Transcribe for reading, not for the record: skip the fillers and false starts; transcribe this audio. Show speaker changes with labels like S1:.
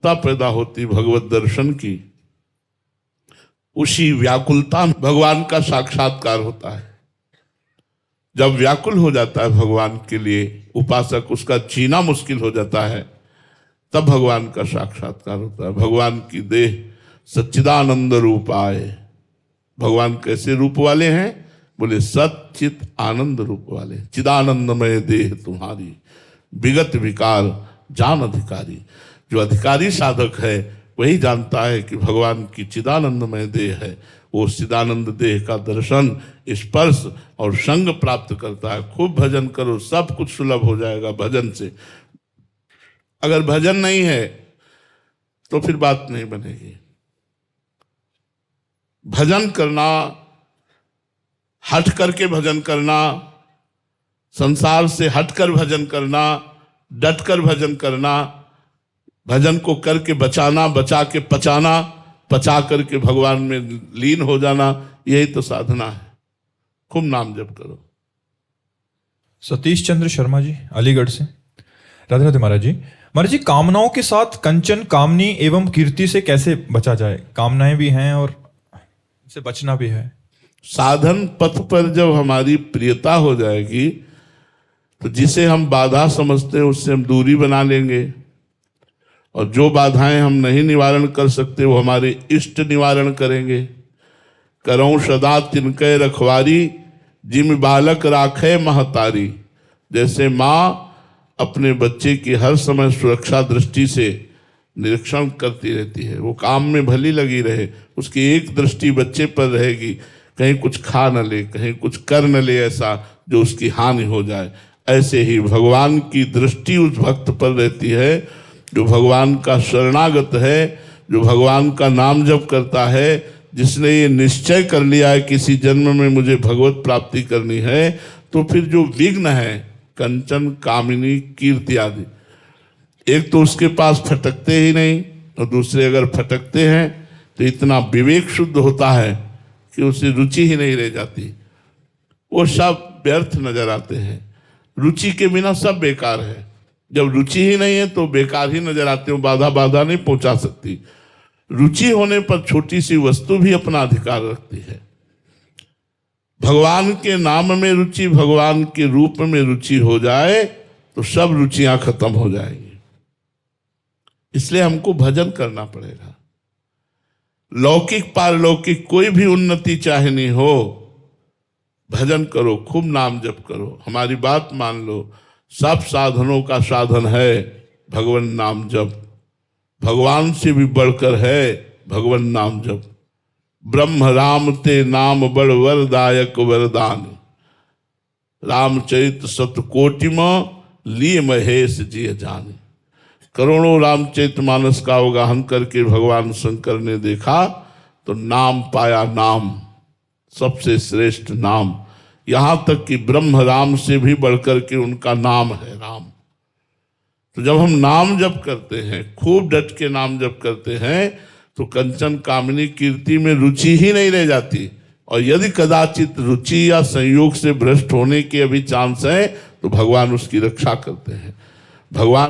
S1: उत्सुकता पैदा होती भगवत दर्शन की, उसी व्याकुलता में भगवान का साक्षात्कार होता है। जब व्याकुल हो जाता है भगवान के लिए उपासक, उसका जीना मुश्किल हो जाता है, तब भगवान का साक्षात्कार होता है। भगवान की देह सच्चिदानंद रूप आए। भगवान कैसे रूप वाले हैं? बोले सच्चित आनंद रूप वाले। चिदानंदमय देह तुम्हारी, विगत विकार जान अधिकारी। जो अधिकारी साधक है वही जानता है कि भगवान की चिदानंदमय देह है। वो चिदानंद देह का दर्शन, स्पर्श और संग प्राप्त करता है। खूब भजन करो, सब कुछ सुलभ हो जाएगा भजन से। अगर भजन नहीं है तो फिर बात नहीं बनेगी। भजन करना, हट करके भजन करना, संसार से हटकर भजन करना, डटकर भजन करना, भजन को करके बचाना, बचा के पचाना, पचा करके भगवान में लीन हो जाना, यही तो साधना है। खूब नाम जप करो।
S2: सतीश चंद्र शर्मा जी अलीगढ़ से। राधे राधे महाराज जी। महाराज जी, कामनाओं के साथ कंचन, कामनी एवं कीर्ति से कैसे बचा जाए? कामनाएं भी हैं और से बचना भी है।
S1: साधन पथ पर जब हमारी प्रियता हो जाएगी तो जिसे हम बाधा समझते हैं उससे हम दूरी बना लेंगे, और जो बाधाएं हम नहीं निवारण कर सकते वो हमारे इष्ट निवारण करेंगे। करऊं सदा तिनके रखवारी, जिम बालक राखे महतारी। जैसे माँ अपने बच्चे की हर समय सुरक्षा दृष्टि से निरीक्षण करती रहती है, वो काम में भली लगी रहे, उसकी एक दृष्टि बच्चे पर रहेगी, कहीं कुछ खा न ले, कहीं कुछ कर न ले ऐसा जो उसकी हानि हो जाए। ऐसे ही भगवान की दृष्टि उस भक्त पर रहती है जो भगवान का शरणागत है, जो भगवान का नाम जप करता है, जिसने ये निश्चय कर लिया है किसी जन्म में मुझे भगवत प्राप्ति करनी है। तो फिर जो विघ्न है, कंचन, कामिनी, कीर्ति आदि, एक तो उसके पास फटकते ही नहीं, और दूसरे अगर फटकते हैं तो इतना विवेक शुद्ध होता है कि उसे रुचि ही नहीं रह जाती। वो सब व्यर्थ नजर आते हैं। रुचि के बिना सब बेकार है। जब रुचि ही नहीं है तो बेकार ही नजर आते हो, बाधा नहीं पहुंचा सकती। रुचि होने पर छोटी सी वस्तु भी अपना अधिकार रखती है। भगवान के नाम में रुचि, भगवान के रूप में रुचि हो जाए तो सब रुचियां खत्म हो जाएंगी। इसलिए हमको भजन करना पड़ेगा। लौकिक पारलौकिक कोई भी उन्नति चाहनी हो, भजन करो, खूब नाम जप करो। हमारी बात मान लो, सब साधनों का साधन है भगवान नाम जप। भगवान से भी बढ़कर है भगवान नाम जप। ब्रह्म राम ते नाम बड़ वरदायक वरदान। रामचरित सतकोटिम लिए महेश जी जाने। करोड़ों रामचरितमानस का अवगाहन करके भगवान शंकर ने देखा तो नाम पाया, नाम सबसे श्रेष्ठ नाम। यहां तक कि ब्रह्म राम से भी बढ़कर के उनका नाम है राम। तो जब हम नाम जप करते हैं, खूब डट के नाम जप करते हैं, तो कंचन, कामिनी, कीर्ति में रुचि ही नहीं रह जाती। और यदि कदाचित रुचि या संयोग से भ्रष्ट होने के अभी चांस है तो भगवान उसकी रक्षा करते हैं। भगवान